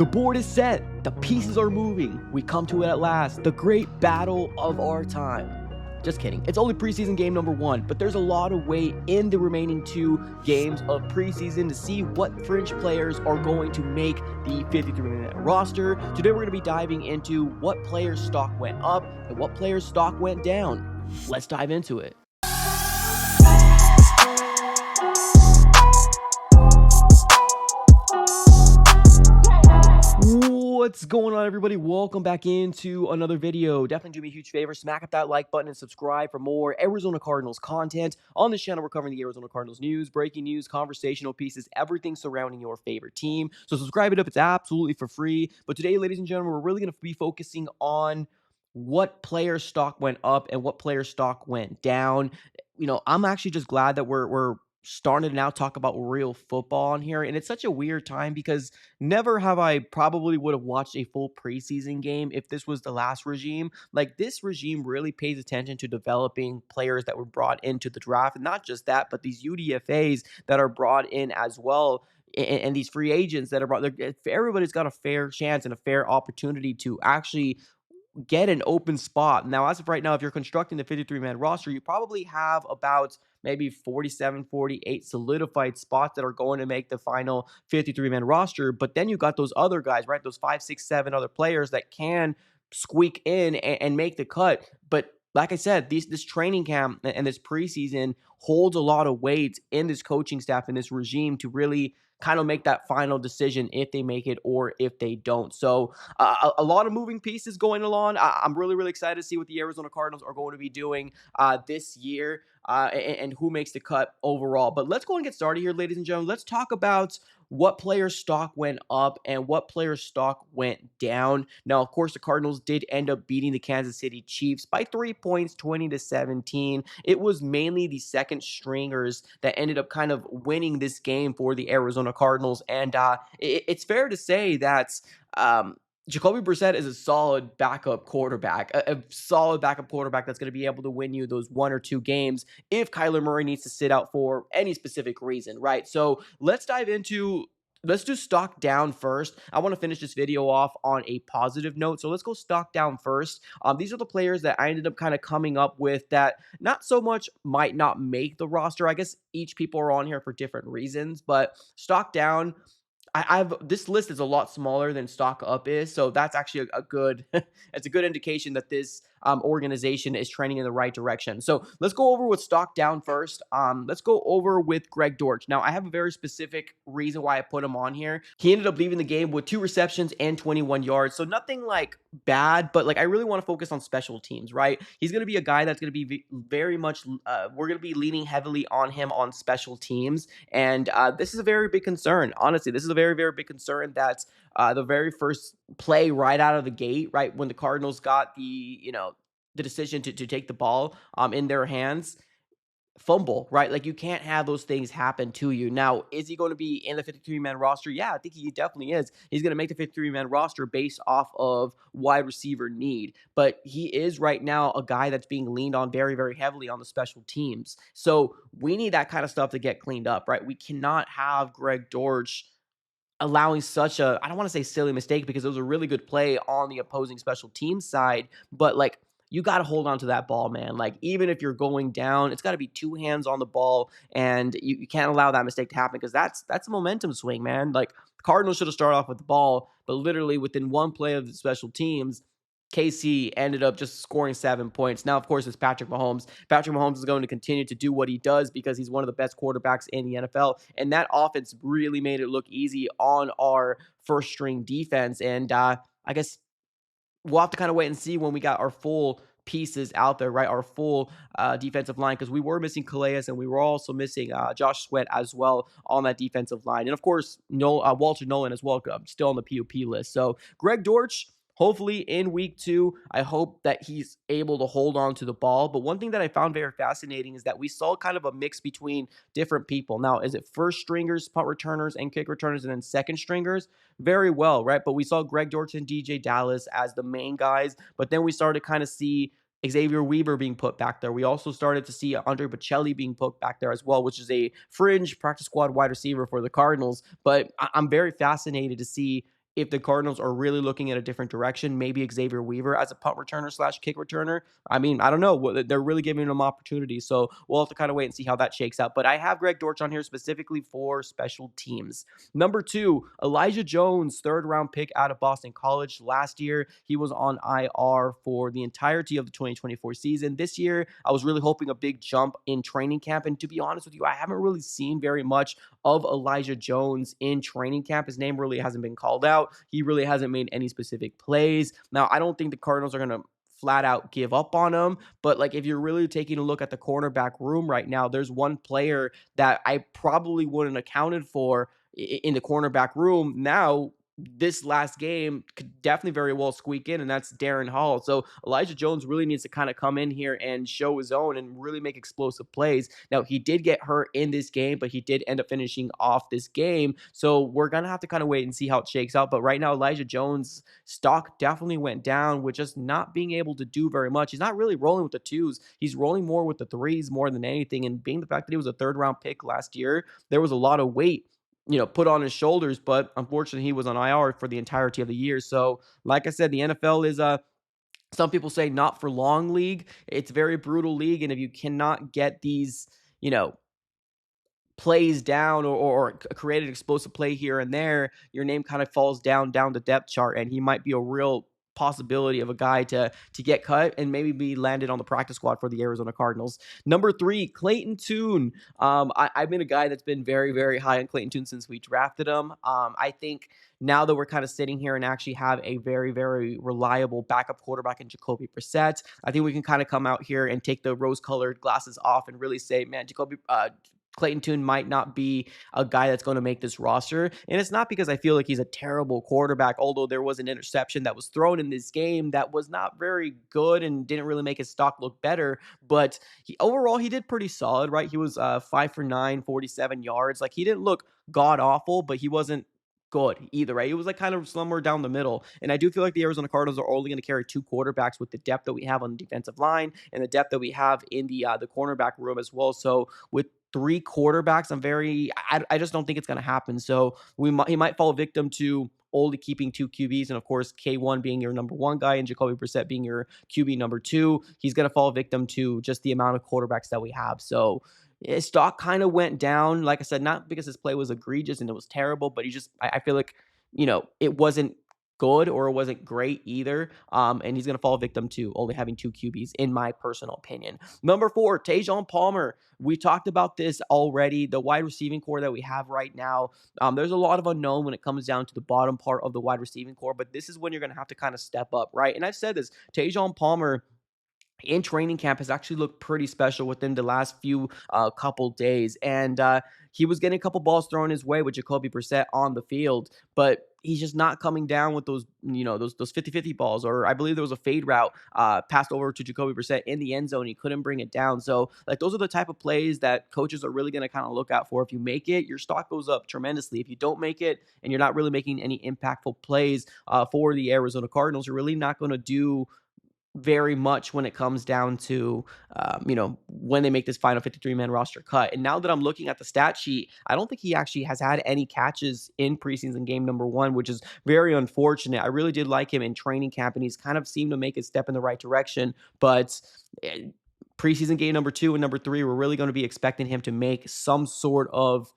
The board is set, the pieces are moving, we come to it at last, the great battle of our time. Just kidding, it's only preseason game number 1, but there's a lot of weight in the remaining 2 games of preseason to see what fringe players are going to make the 53-man roster. Today we're going to be diving into what players' stock went up and what players' stock went down. Let's dive into it. What's going on, everybody? Welcome back into another video. Definitely do me a huge favor, smack up that like button and subscribe for more Arizona Cardinals content. On this channel, we're covering the Arizona Cardinals news, breaking news, conversational pieces, everything surrounding your favorite team. So subscribe it up. It's absolutely for free. But today, ladies and gentlemen, we're really going to be focusing on what player stock went up and what player stock went down. I'm actually just glad that we're starting to now talk about real football on here. And it's such a weird time because never have I probably would have watched a full preseason game if this was the last regime. Like, this regime really pays attention to developing players that were brought into the draft. And not just that, but these UDFAs that are brought in as well. And these free agents that are brought, everybody's got a fair chance and a fair opportunity to actually get an open spot. Now, as of right now, if you're constructing the 53-man roster, you probably have about maybe 47, 48 solidified spots that are going to make the final 53-man roster. But then you got those other guys, right? Those 5, 6, 7 other players that can squeak in and make the cut. But like I said, this training camp and this preseason holds a lot of weight in this coaching staff and this regime to really kind of make that final decision if they make it or if they don't. So a lot of moving pieces going along. I'm really, really excited to see what the Arizona Cardinals are going to be doing this year and who makes the cut overall. But let's go and get started here, ladies and gentlemen. Let's talk about what player stock went up and what player stock went down. Now, of course, the Cardinals did end up beating the Kansas City Chiefs by 3 points, 20-17. It was mainly the second stringers that ended up kind of winning this game for the Arizona Cardinals. And it's fair to say that Jacoby Brissett is a solid backup quarterback, a solid backup quarterback that's going to be able to win you those 1 or 2 games if Kyler Murray needs to sit out for any specific reason, right? So let's do stock down first. I want to finish this video off on a positive note. So let's go stock down first. These are the players that I ended up kind of coming up with that not so much might not make the roster. I guess each people are on here for different reasons, but stock down, I've this list is a lot smaller than stock up is, so that's actually a good it's a good indication that this organization is trending in the right direction. So let's go over with stock down first. Let's go over with Greg Dortch. Now, I have a very specific reason why I put him on here. He ended up leaving the game with 2 receptions and 21 yards, so nothing like bad, but like I really want to focus on special teams, right? He's going to be a guy that's going to be very much we're going to be leaning heavily on him on special teams, and this is a very big concern. Honestly, this is a very, very big concern that the very first play right out of the gate, right when the Cardinals got the decision to take the ball in their hands, fumble, right? Like, you can't have those things happen to you. Now, is he going to be in the 53-man roster? Yeah, I think he definitely is. He's going to make the 53-man roster based off of wide receiver need. But he is right now a guy that's being leaned on very, very heavily on the special teams. So we need that kind of stuff to get cleaned up, right? We cannot have Greg Dortch allowing such a, I don't want to say silly mistake because it was a really good play on the opposing special team side, but like, you got to hold on to that ball, man. Like, even if you're going down, it's got to be 2 hands on the ball, and you can't allow that mistake to happen because that's a momentum swing, man. Like, the Cardinals should have started off with the ball, but literally within 1 play of the special teams, KC ended up just scoring 7 points. Now, of course, it's Patrick Mahomes. Patrick Mahomes is going to continue to do what he does because he's one of the best quarterbacks in the NFL. And that offense really made it look easy on our first string defense. And I guess we'll have to kind of wait and see when we got our full pieces out there, right? Our full defensive line, because we were missing Calais and we were also missing Josh Sweat as well on that defensive line. And of course, Walter Nolan as well, still on the POP list. So Greg Dortch, hopefully in week 2, I hope that he's able to hold on to the ball. But one thing that I found very fascinating is that we saw kind of a mix between different people. Now, is it first stringers, punt returners, and kick returners, and then second stringers? Very well, right? But we saw Greg Dortch and DJ Dallas as the main guys. But then we started to kind of see Xavier Weaver being put back there. We also started to see Andre Bocelli being put back there as well, which is a fringe practice squad wide receiver for the Cardinals. But I'm very fascinated to see if the Cardinals are really looking at a different direction, maybe Xavier Weaver as a punt returner slash kick returner. I mean, I don't know. They're really giving him opportunities. So we'll have to kind of wait and see how that shakes out. But I have Greg Dortch on here specifically for special teams. Number two, Elijah Jones, third round pick out of Boston College. Last year, he was on IR for the entirety of the 2024 season. This year, I was really hoping a big jump in training camp. And to be honest with you, I haven't really seen very much of Elijah Jones in training camp. His name really hasn't been called out. He really hasn't made any specific plays. Now, I don't think the Cardinals are going to flat out give up on him. But like if you're really taking a look at the cornerback room right now, there's one player that I probably wouldn't accounted for in the cornerback room. Now, this last game could definitely very well squeak in, and that's Darren Hall. So Elijah Jones really needs to kind of come in here and show his own and really make explosive plays. Now, he did get hurt in this game, but he did end up finishing off this game. So we're going to have to kind of wait and see how it shakes out. But right now, Elijah Jones' stock definitely went down with just not being able to do very much. He's not really rolling with the twos. He's rolling more with the threes more than anything. And being the fact that he was a third round pick last year, there was a lot of weight put on his shoulders, but unfortunately he was on IR for the entirety of the year. So, like I said, the NFL is some people say not for long league. It's a very brutal league, and if you cannot get these, you know, plays down or create an explosive play here and there, your name kind of falls down the depth chart, and he might be a real possibility of a guy to get cut and maybe be landed on the practice squad for the Arizona Cardinals. Number three, Clayton Tune. I've been a guy that's been very, very high on Clayton Tune since we drafted him. I think now that we're kind of sitting here and actually have a very, very reliable backup quarterback in Jacoby Brissett, I think we can kind of come out here and take the rose-colored glasses off and really say, man, Clayton Tune might not be a guy that's going to make this roster. And it's not because I feel like he's a terrible quarterback, although there was an interception that was thrown in this game that was not very good and didn't really make his stock look better. But overall, he did pretty solid, right? He was 5 for 9, 47 yards. Like, he didn't look god awful, but he wasn't good either, right? It was like kind of somewhere down the middle. And I do feel like the Arizona Cardinals are only going to carry two quarterbacks with the depth that we have on the defensive line and the depth that we have in the cornerback room as well. So with three quarterbacks, I just don't think it's going to happen. So he might fall victim to only keeping two QBs, and of course K1 being your number one guy and Jacoby Brissett being your QB number two. He's going to fall victim to just the amount of quarterbacks that we have. So his stock kind of went down. Like I said, not because his play was egregious and it was terrible, but I feel like, it wasn't good or it wasn't great either. And he's going to fall victim to only having two QBs, in my personal opinion. Number four, Tajon Palmer. We talked about this already. The wide receiving core that we have right now, there's a lot of unknown when it comes down to the bottom part of the wide receiving core, but this is when you're going to have to kind of step up, right? And I've said this, Tajon Palmer in training camp has actually looked pretty special within the last few couple days. And he was getting a couple balls thrown his way with Jacoby Brissett on the field, but he's just not coming down with those 50-50 balls. Or I believe there was a fade route passed over to Jacoby Brissett in the end zone. He couldn't bring it down. So like those are the type of plays that coaches are really going to kind of look out for. If you make it, your stock goes up tremendously. If you don't make it and you're not really making any impactful plays for the Arizona Cardinals, you're really not going to do very much when it comes down to, when they make this final 53-man roster cut. And now that I'm looking at the stat sheet, I don't think he actually has had any catches in preseason game number one, which is very unfortunate. I really did like him in training camp, and he's kind of seemed to make a step in the right direction. But preseason game number two and number three, we're really going to be expecting him to make some sort of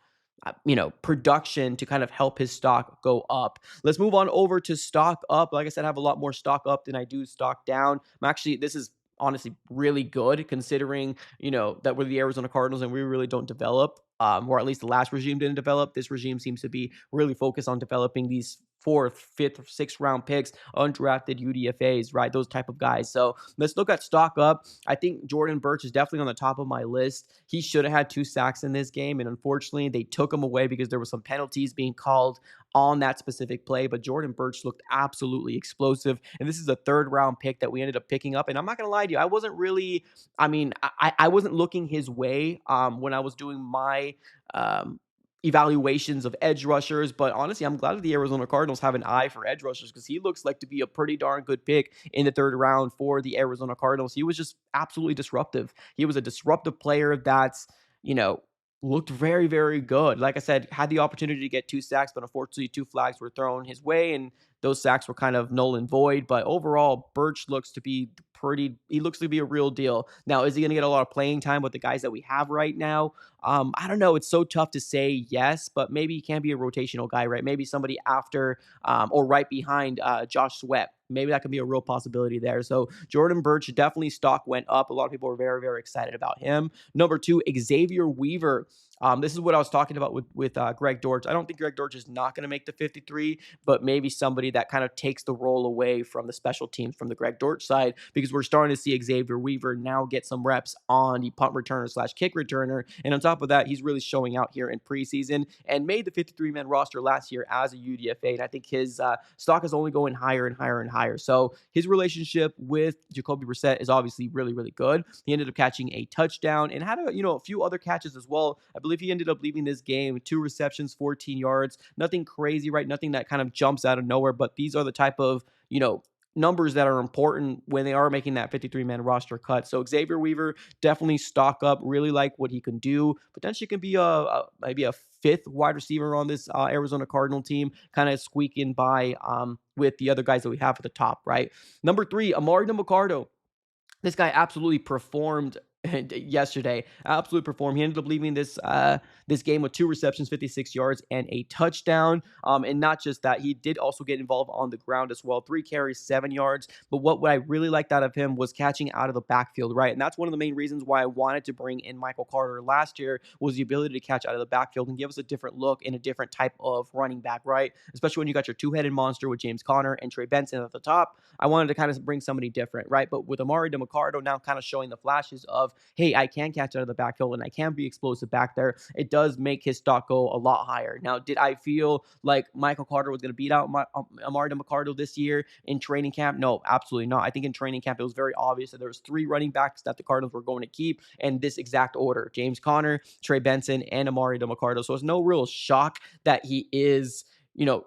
production to kind of help his stock go up. Let's move on over to stock up. Like I said, I have a lot more stock up than I do stock down. This is honestly really good considering, that we're the Arizona Cardinals and we really don't develop, or at least the last regime didn't develop. This regime seems to be really focused on developing these 4th, 5th, 6th round picks, undrafted UDFAs, right? Those type of guys. So let's look at stock up. I think Jordan Burch is definitely on the top of my list. He should have had 2 sacks in this game, and unfortunately they took him away because there were some penalties being called on that specific play. But Jordan Burch looked absolutely explosive, and this is a 3rd round pick that we ended up picking up. And I'm not going to lie to you, I wasn't really, I wasn't looking his way when I was doing my evaluations of edge rushers, but honestly, I'm glad that the Arizona Cardinals have an eye for edge rushers because he looks like to be a pretty darn good pick in the 3rd round for the Arizona Cardinals. He was just absolutely disruptive. He was a disruptive player that's, looked very, very good. Like I said, had the opportunity to get 2 sacks, but unfortunately 2 flags were thrown his way, and those sacks were kind of null and void. But overall, Birch looks to be he looks to be a real deal. Now, is he gonna get a lot of playing time with the guys that we have right now? I don't know. It's so tough to say yes, but maybe he can be a rotational guy, right? Maybe somebody after or right behind Josh Sweat. Maybe that could be a real possibility there. So Jordan Birch, definitely stock went up. A lot of people were very, very excited about him. Number 2, Xavier Weaver. This is what I was talking about with Greg Dortch. I don't think Greg Dortch is not going to make the 53, but maybe somebody that kind of takes the role away from the special teams from the Greg Dortch side, because we're starting to see Xavier Weaver now get some reps on the punt returner slash kick returner. And on top of that, he's really showing out here in preseason and made the 53-man roster last year as a UDFA. And I think his stock is only going higher and higher and higher. So his relationship with Jacoby Brissett is obviously really, really good. He ended up catching a touchdown and had a few other catches as well. I believe he ended up leaving this game with 2 receptions, 14 yards. Nothing crazy, right? Nothing that kind of jumps out of nowhere, but these are the type of, numbers that are important when they are making that 53-man roster cut. So Xavier Weaver, definitely stock up. Really like what he can do. Potentially can be maybe a 5th wide receiver on this Arizona Cardinal team, kind of squeaking by with the other guys that we have at the top, right? Number 3, Amari DeMarcado. This guy absolutely performed yesterday. Absolutely performed. He ended up leaving this game with 2 receptions, 56 yards, and a touchdown. And not just that, he did also get involved on the ground as well. 3 carries, 7 yards. But what I really liked out of him was catching out of the backfield, right? And that's one of the main reasons why I wanted to bring in Michael Carter last year, was the ability to catch out of the backfield and give us a different look and a different type of running back, right? Especially when you got your 2-headed monster with James Conner and Trey Benson at the top. I wanted to kind of bring somebody different, right? But with Amari DeMarcado now kind of showing the flashes of, hey, I can catch out of the backfield and I can be explosive back there, it does make his stock go a lot higher. Now, did I feel like Michael Carter was going to beat out Amari DeMarcado this year in training camp? No, absolutely not. I think in training camp, it was very obvious that there was 3 running backs that the Cardinals were going to keep in this exact order: James Conner, Trey Benson, and Amari DeMarcado. So it's no real shock that he is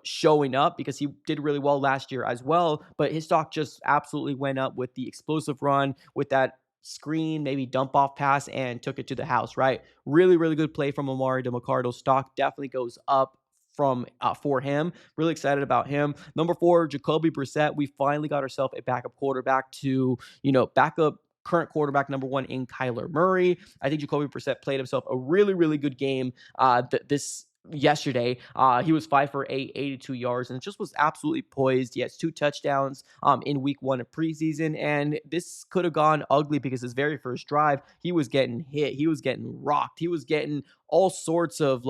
showing up, because he did really well last year as well. But his stock just absolutely went up with the explosive run, with that screen, maybe dump off pass, and took it to the house, right? Really, really good play from Amari DeMarcado. Stock definitely goes up for him. Really excited about him. Number 4, Jacoby Brissett. We finally got ourselves a backup quarterback to, backup current quarterback number 1 in Kyler Murray. I think Jacoby Brissett played himself a really, really good game this yesterday. He was 5 for 8, 82 yards, and it just was absolutely poised. He has 2 touchdowns in week 1 of preseason, and this could have gone ugly, because his very first drive, he was getting hit. He was getting rocked. He was getting all sorts of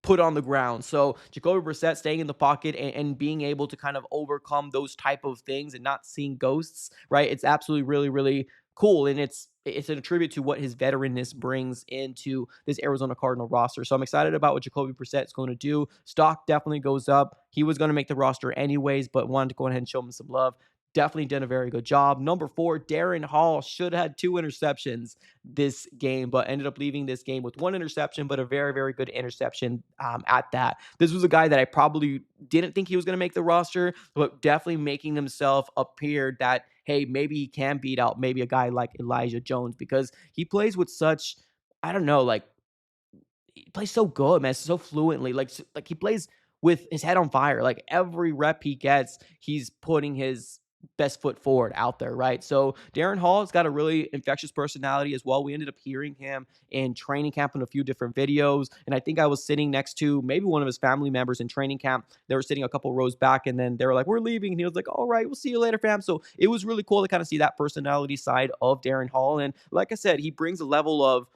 put on the ground. So Jacoby Brissett staying in the pocket and being able to kind of overcome those type of things and not seeing ghosts, right? It's absolutely really, really cool. And it's a tribute to what his veteranness brings into this Arizona Cardinal roster. So I'm excited about what Jacoby Brissett is going to do. Stock definitely goes up. He was going to make the roster anyways, but wanted to go ahead and show him some love. Definitely did a very good job. Number 4, Darren Hall should have had 2 interceptions this game, but ended up leaving this game with 1 interception, but a very, very good interception at that. This was a guy that I probably didn't think he was going to make the roster, but definitely making himself appear that, hey, maybe he can beat out maybe a guy like Elijah Jones, because he plays with such, I don't know, he plays so good, man, so fluently. Like he plays with his head on fire. Like every rep he gets, he's putting his best foot forward out there, right? So Darren Hall has got a really infectious personality as well. We ended up hearing him in training camp in a few different videos, and I think I was sitting next to maybe one of his family members in training camp. They were sitting a couple rows back, and then they were like, "We're leaving," and he was like, "All right, we'll see you later, fam." So it was really cool to kind of see that personality side of Darren Hall, and like I said, he brings a level of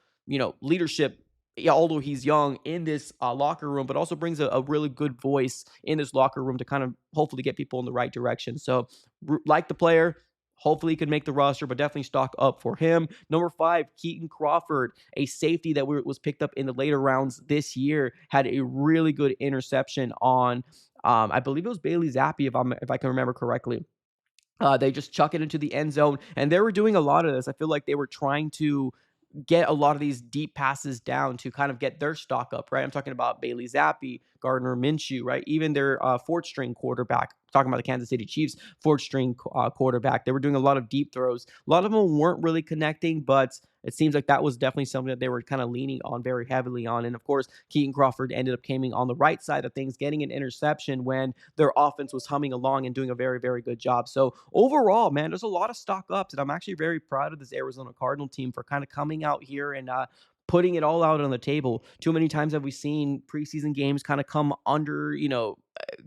leadership, yeah, although he's young, in this locker room, but also brings a really good voice in this locker room to kind of hopefully get people in the right direction. So, like the player, hopefully he could make the roster, but definitely stock up for him. Number 5, Keaton Crawford, a safety that was picked up in the later rounds this year, had a really good interception on, I believe it was Bailey Zappi, if I can remember correctly. They just chuck it into the end zone, and they were doing a lot of this. I feel like they were trying to get a lot of these deep passes down to kind of get their stock up, right? I'm talking about Bailey Zappi, Gardner Minshew, right? Even their 4th string quarterback, talking about the Kansas City Chiefs fourth string quarterback. They were doing a lot of deep throws. A lot of them weren't really connecting, but it seems like that was definitely something that they were kind of leaning on very heavily on. And of course, Keaton Crawford ended up coming on the right side of things, getting an interception when their offense was humming along and doing a very, very good job. So overall, man, there's a lot of stock ups, and I'm actually very proud of this Arizona Cardinal team for kind of coming out here and putting it all out on the table. Too many times have we seen preseason games kind of come under,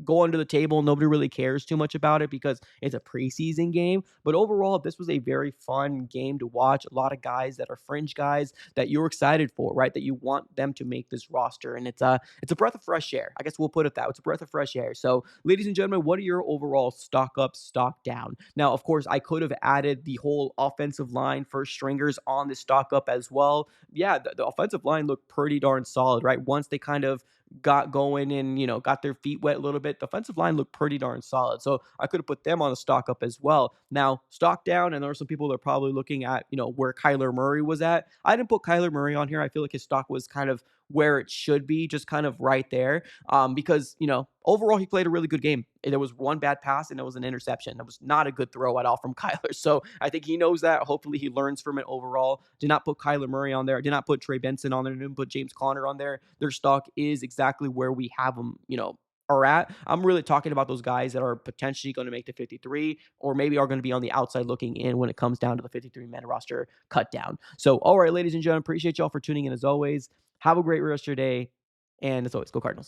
go under the table. Nobody really cares too much about it because it's a preseason game. But overall, this was a very fun game to watch. A lot of guys that are fringe guys that you're excited for, right? That you want them to make this roster. And it's a breath of fresh air. I guess we'll put it that way. It's a breath of fresh air. So, ladies and gentlemen, what are your overall stock up, stock down? Now, of course, I could have added the whole offensive line first stringers on the stock up as well. Yeah, the offensive line looked pretty darn solid, right? Once they kind of got going and got their feet wet a little bit, the offensive line looked pretty darn solid. So I could have put them on the stock up as well. Now, stock down, and there are some people that are probably looking at where Kyler Murray was at. I didn't put Kyler Murray on here. I feel like his stock was kind of where it should be, just kind of right there. Because overall he played a really good game. There was one bad pass and it was an interception. That was not a good throw at all from Kyler. So I think he knows that. Hopefully he learns from it overall. Did not put Kyler Murray on there. Did not put Trey Benson on there. Didn't put James Conner on there. Their stock is exactly where we have them, are at. I'm really talking about those guys that are potentially going to make the 53 or maybe are going to be on the outside looking in when it comes down to the 53-man roster cut down. So, all right, ladies and gentlemen, appreciate y'all for tuning in as always. Have a great rest of your day. And as always, go Cardinals.